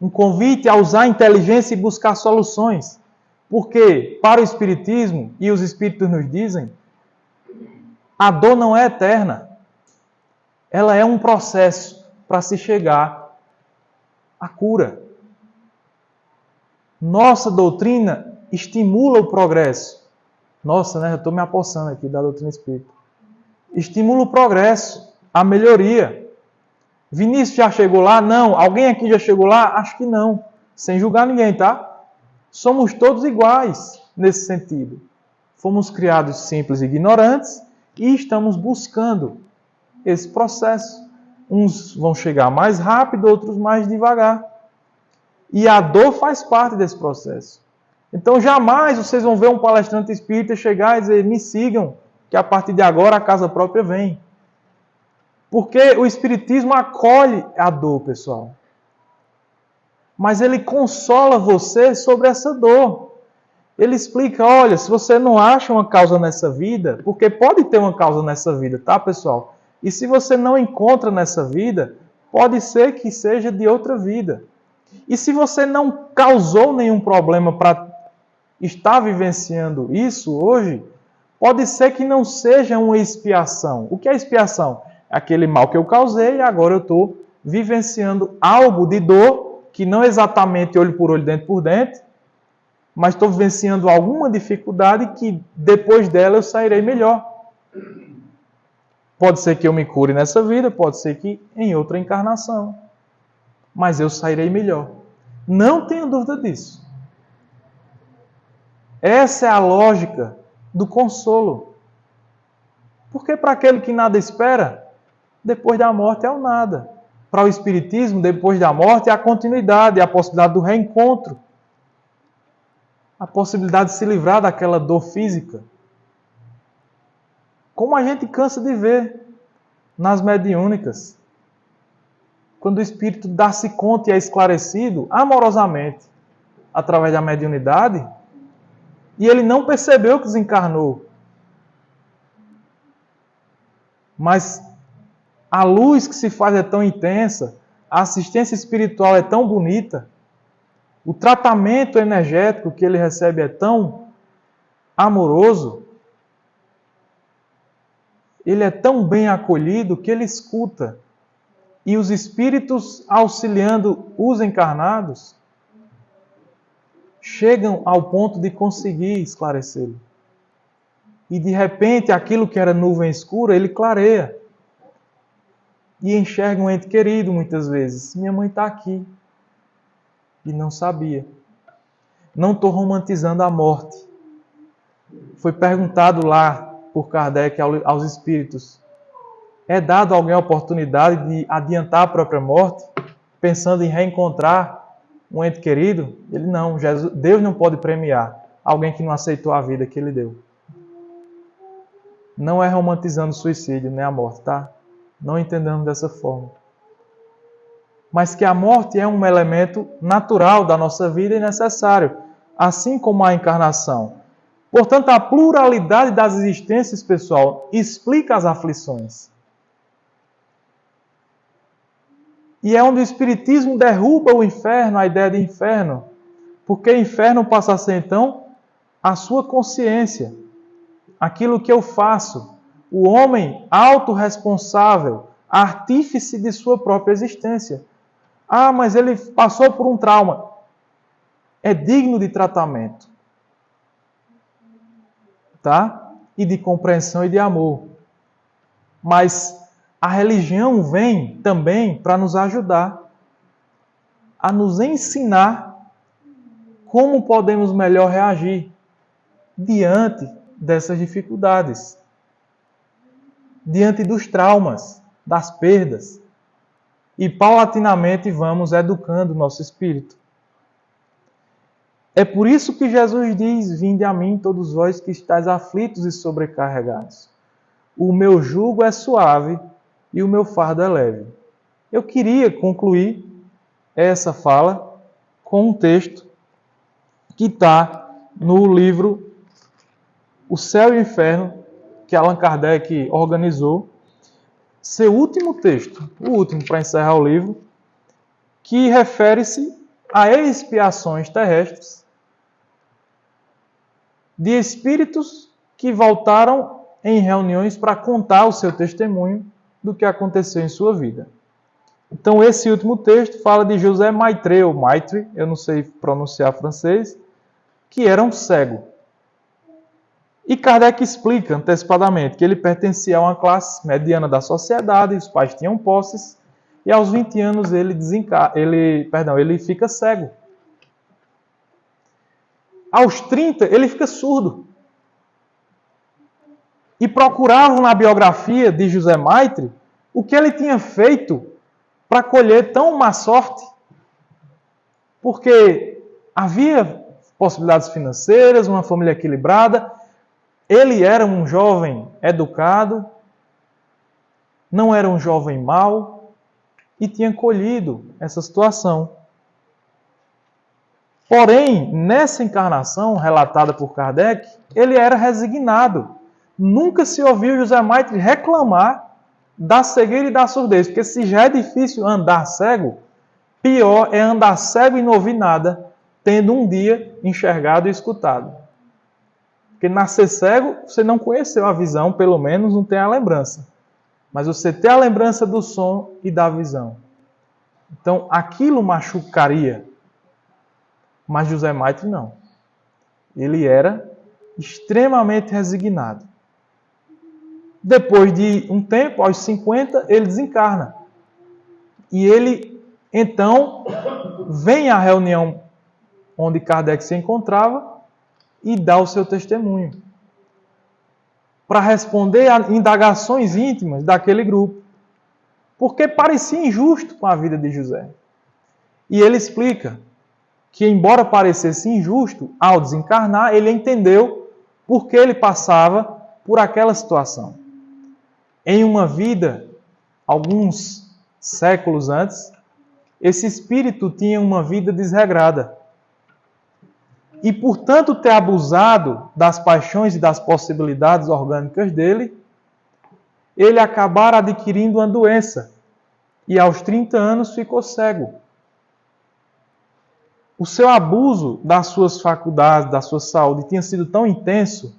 Um convite a usar a inteligência e buscar soluções. Porque, para o Espiritismo, e os Espíritos nos dizem, a dor não é eterna. Ela é um processo para se chegar à cura. Nossa doutrina estimula o progresso. Nossa, né? Eu estou me apossando aqui da doutrina espírita. Estimula o progresso, a melhoria. Vinícius já chegou lá? Não. Alguém aqui já chegou lá? Acho que não. Sem julgar ninguém, tá? Somos todos iguais nesse sentido. Fomos criados simples e ignorantes e estamos buscando esse processo. Uns vão chegar mais rápido, outros mais devagar. E a dor faz parte desse processo. Então jamais vocês vão ver um palestrante espírita chegar e dizer: me sigam, que a partir de agora a casa própria vem. Porque o Espiritismo acolhe a dor, pessoal. Mas ele consola você sobre essa dor. Ele explica: olha, se você não acha uma causa nessa vida, porque pode ter uma causa nessa vida, tá, pessoal? E se você não encontra nessa vida, pode ser que seja de outra vida. E se você não causou nenhum problema para estar vivenciando isso hoje, pode ser que não seja uma expiação. O que é expiação? É aquele mal que eu causei e agora eu estou vivenciando algo de dor, que não exatamente olho por olho, dente por dente, mas estou vivenciando alguma dificuldade que depois dela eu sairei melhor. Pode ser que eu me cure nessa vida, pode ser que em outra encarnação. Mas eu sairei melhor. Não tenho dúvida disso. Essa é a lógica do consolo. Porque para aquele que nada espera, depois da morte é o nada. Para o Espiritismo, depois da morte é a continuidade, é a possibilidade do reencontro. A possibilidade de se livrar daquela dor física. Como a gente cansa de ver nas mediúnicas. Quando o espírito dá-se conta e é esclarecido amorosamente através da mediunidade, e ele não percebeu que desencarnou. Mas a luz que se faz é tão intensa, a assistência espiritual é tão bonita, o tratamento energético que ele recebe é tão amoroso, ele é tão bem acolhido que ele escuta. E os espíritos auxiliando os encarnados chegam ao ponto de conseguir esclarecê-lo. E de repente aquilo que era nuvem escura, ele clareia. E enxerga um ente querido muitas vezes. Minha mãe está aqui. E não sabia. Não estou romantizando a morte. Foi perguntado lá por Kardec aos espíritos: é dado a alguém a oportunidade de adiantar a própria morte, pensando em reencontrar um ente querido? Ele não. Deus não pode premiar alguém que não aceitou a vida que ele deu. Não é romantizando o suicídio, nem a morte, tá? Não entendemos dessa forma. Mas que a morte é um elemento natural da nossa vida e necessário, assim como a encarnação. Portanto, a pluralidade das existências, pessoal, explica as aflições. E é onde o Espiritismo derruba o inferno, a ideia de inferno. Porque inferno passa a ser, então, a sua consciência. Aquilo que eu faço. O homem autorresponsável, artífice de sua própria existência. Ah, mas ele passou por um trauma. É digno de tratamento. Tá? E de compreensão e de amor. Mas a religião vem também para nos ajudar a nos ensinar como podemos melhor reagir diante dessas dificuldades, diante dos traumas, das perdas. E paulatinamente vamos educando o nosso espírito. É por isso que Jesus diz: vinde a mim todos vós que estáis aflitos e sobrecarregados. O meu jugo é suave e o meu fardo é leve. Eu queria concluir essa fala com um texto que está no livro O Céu e o Inferno, que Allan Kardec organizou. Seu último texto, o último para encerrar o livro, que refere-se a expiações terrestres de espíritos que voltaram em reuniões para contar o seu testemunho do que aconteceu em sua vida. Então, esse último texto fala de José Maitre, eu não sei pronunciar francês, que era um cego. E Kardec explica antecipadamente que ele pertencia a uma classe mediana da sociedade, os pais tinham posses, e aos 20 anos ele fica cego. Aos 30, ele fica surdo. E procuravam na biografia de José Maitre o que ele tinha feito para colher tão má sorte. Porque havia possibilidades financeiras, uma família equilibrada, ele era um jovem educado, não era um jovem mau e tinha colhido essa situação. Porém, nessa encarnação relatada por Kardec, ele era resignado. Nunca se ouviu José Maitre reclamar da cegueira e da surdez, porque se já é difícil andar cego, pior é andar cego e não ouvir nada, tendo um dia enxergado e escutado. Porque nascer cego, você não conheceu a visão, pelo menos não tem a lembrança. Mas você tem a lembrança do som e da visão. Então, aquilo machucaria. Mas José Maitre não. Ele era extremamente resignado. Depois de um tempo, aos 50, ele desencarna. E ele, então, vem à reunião onde Kardec se encontrava e dá o seu testemunho. Para responder a indagações íntimas daquele grupo. Porque parecia injusto com a vida de José. E ele explica que, embora parecesse injusto, ao desencarnar, ele entendeu por que ele passava por aquela situação. Em uma vida, alguns séculos antes, esse espírito tinha uma vida desregrada. E, por tanto, ter abusado das paixões e das possibilidades orgânicas dele, ele acabara adquirindo uma doença. E, aos 30 anos, ficou cego. O seu abuso das suas faculdades, da sua saúde, tinha sido tão intenso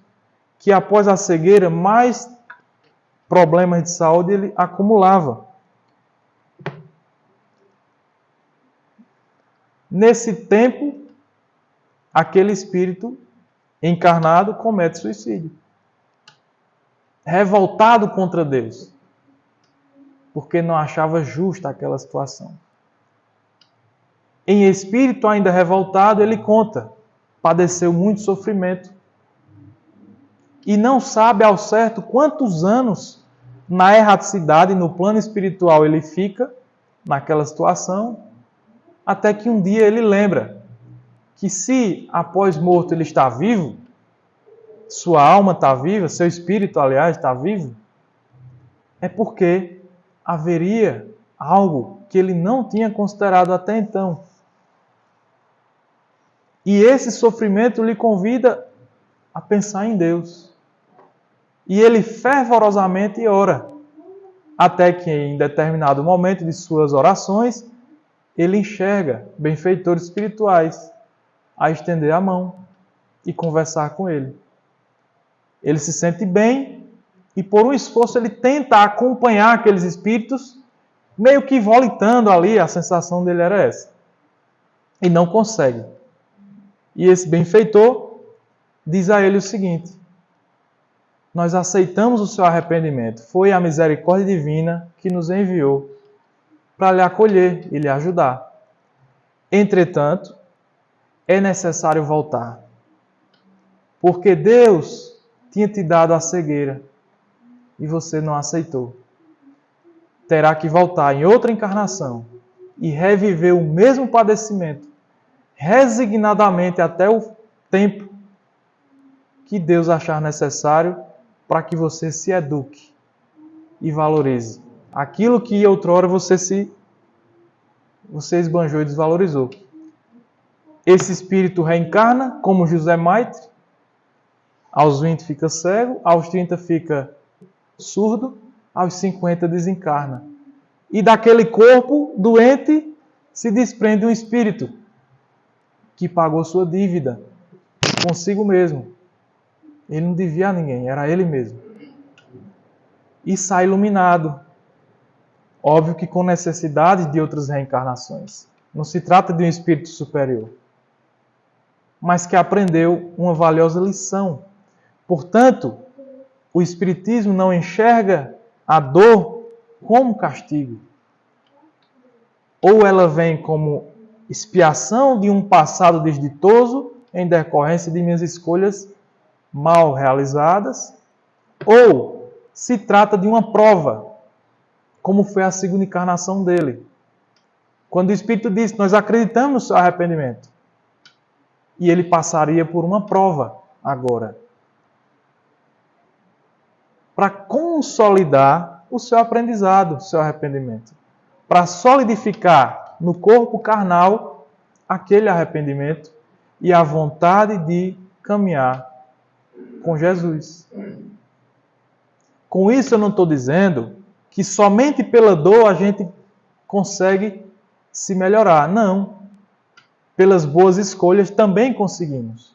que, após a cegueira, mais problemas de saúde ele acumulava. Nesse tempo, aquele espírito encarnado comete suicídio. Revoltado contra Deus. Porque não achava justa aquela situação. Em espírito ainda revoltado, ele conta, padeceu muito sofrimento. E não sabe ao certo quantos anos na erraticidade, no plano espiritual, ele fica naquela situação, até que um dia ele lembra que se após morto ele está vivo, sua alma está viva, seu espírito, aliás, está vivo, é porque haveria algo que ele não tinha considerado até então. E esse sofrimento lhe convida a pensar em Deus. E ele fervorosamente ora, até que em determinado momento de suas orações, ele enxerga benfeitores espirituais a estender a mão e conversar com ele. Ele se sente bem e, por um esforço, ele tenta acompanhar aqueles espíritos, meio que volitando ali, a sensação dele era essa. E não consegue. E esse benfeitor diz a ele o seguinte: nós aceitamos o seu arrependimento. Foi a misericórdia divina que nos enviou para lhe acolher e lhe ajudar. Entretanto, é necessário voltar. Porque Deus tinha te dado a cegueira e você não aceitou. Terá que voltar em outra encarnação e reviver o mesmo padecimento, resignadamente até o tempo que Deus achar necessário para que você se eduque e valorize aquilo que outrora você esbanjou e desvalorizou. Esse espírito reencarna como José Maitre, aos 20 fica cego, aos 30 fica surdo, aos 50 desencarna. E daquele corpo doente se desprende um espírito que pagou sua dívida consigo mesmo Ele não devia a ninguém, era ele mesmo. E sai iluminado. Óbvio que com necessidade de outras reencarnações. Não se trata de um espírito superior, mas que aprendeu uma valiosa lição. Portanto, o Espiritismo não enxerga a dor como castigo. Ou ela vem como expiação de um passado desditoso em decorrência de minhas escolhas mal realizadas, ou se trata de uma prova, como foi a segunda encarnação dele. Quando o Espírito disse, nós acreditamos no seu arrependimento. E ele passaria por uma prova agora, para consolidar o seu aprendizado, o seu arrependimento. Para solidificar no corpo carnal aquele arrependimento e a vontade de caminhar com Jesus. Com isso eu não estou dizendo que somente pela dor a gente consegue se melhorar. Não. Pelas boas escolhas também conseguimos.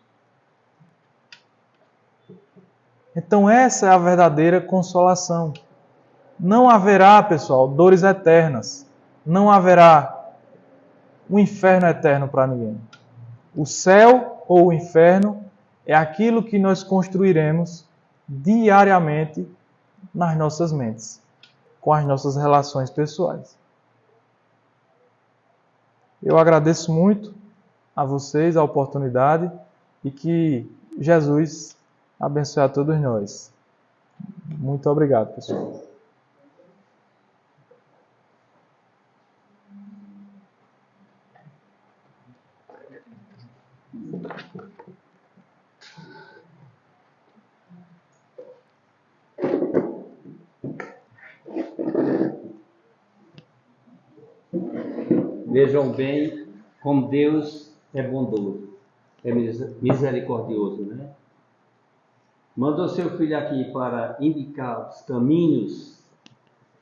Então essa é a verdadeira consolação. Não haverá, pessoal, dores eternas. Não haverá um inferno eterno para ninguém. O céu ou o inferno é aquilo que nós construiremos diariamente nas nossas mentes, com as nossas relações pessoais. Eu agradeço muito a vocês a oportunidade e que Jesus abençoe a todos nós. Muito obrigado, pessoal. Vejam bem como Deus é bondoso, é misericordioso, né? Mandou seu filho aqui para indicar os caminhos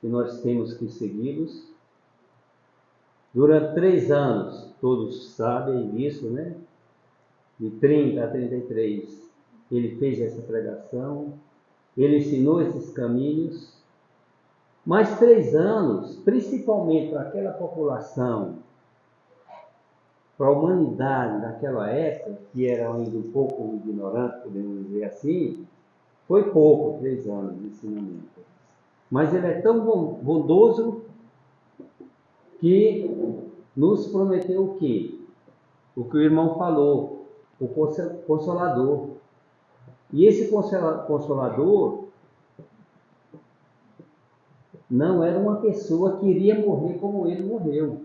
que nós temos que segui-los. Durante 3 anos, todos sabem disso, né? De 30 a 33, ele fez essa pregação, ele ensinou esses caminhos. Mais 3 anos, principalmente para aquela população, para a humanidade daquela época, que era ainda um pouco ignorante, podemos dizer assim, foi pouco, 3 anos de ensinamento. Mas ele é tão bondoso que nos prometeu o quê? O que o irmão falou, o Consolador. E esse Consolador não era uma pessoa que iria morrer como ele morreu.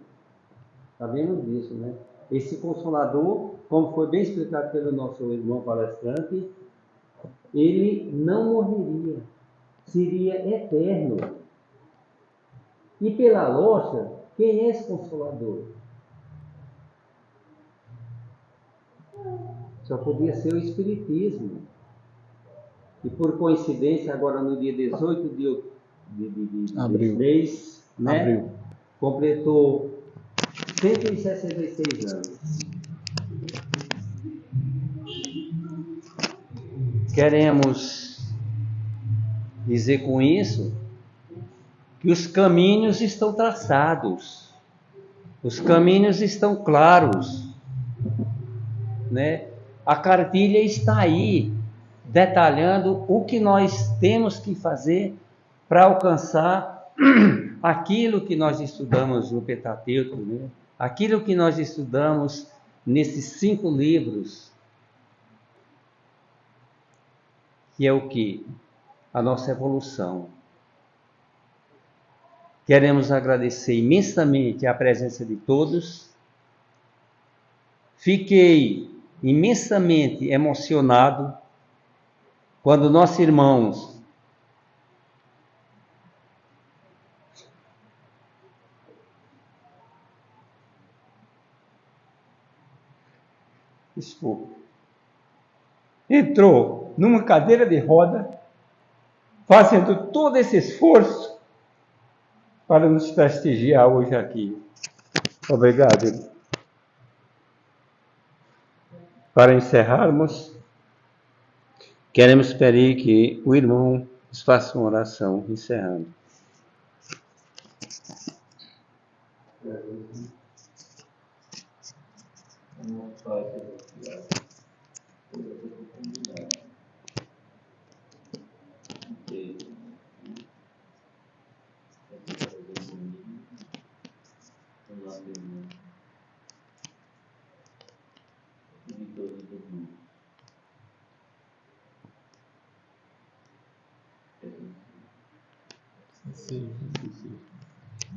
Sabemos disso, né? Esse Consolador, como foi bem explicado pelo nosso irmão palestrante, ele não morreria, seria eterno. E pela lógica, quem é esse Consolador? Só podia ser o Espiritismo. E por coincidência, agora no dia 18 de mês, né? Abril. Completou 166 anos. Queremos dizer com isso que os caminhos estão traçados, os caminhos estão claros, né? A cartilha está aí, detalhando o que nós temos que fazer para alcançar aquilo que nós estudamos no Pentateuco, né? Aquilo que nós estudamos nesses 5 livros, que é o que? A nossa evolução. Queremos agradecer imensamente a presença de todos. Fiquei imensamente emocionado quando nossos irmãos entrou numa cadeira de roda, fazendo todo esse esforço para nos prestigiar hoje aqui. Obrigado. Para encerrarmos, Queremos pedir que o irmão nos faça uma oração encerrando.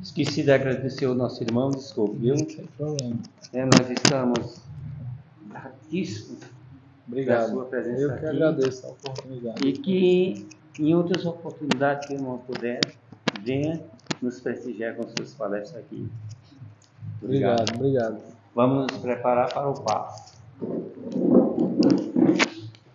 Esqueci de agradecer ao nosso irmão, desculpe, viu? Não tem problema. Nós estamos gratíssimos Obrigado. da sua presença Eu que aqui. agradeço a oportunidade. E que em outras oportunidades que o irmão puder, venha nos prestigiar com suas palestras aqui. Obrigado. Vamos nos preparar para o passo.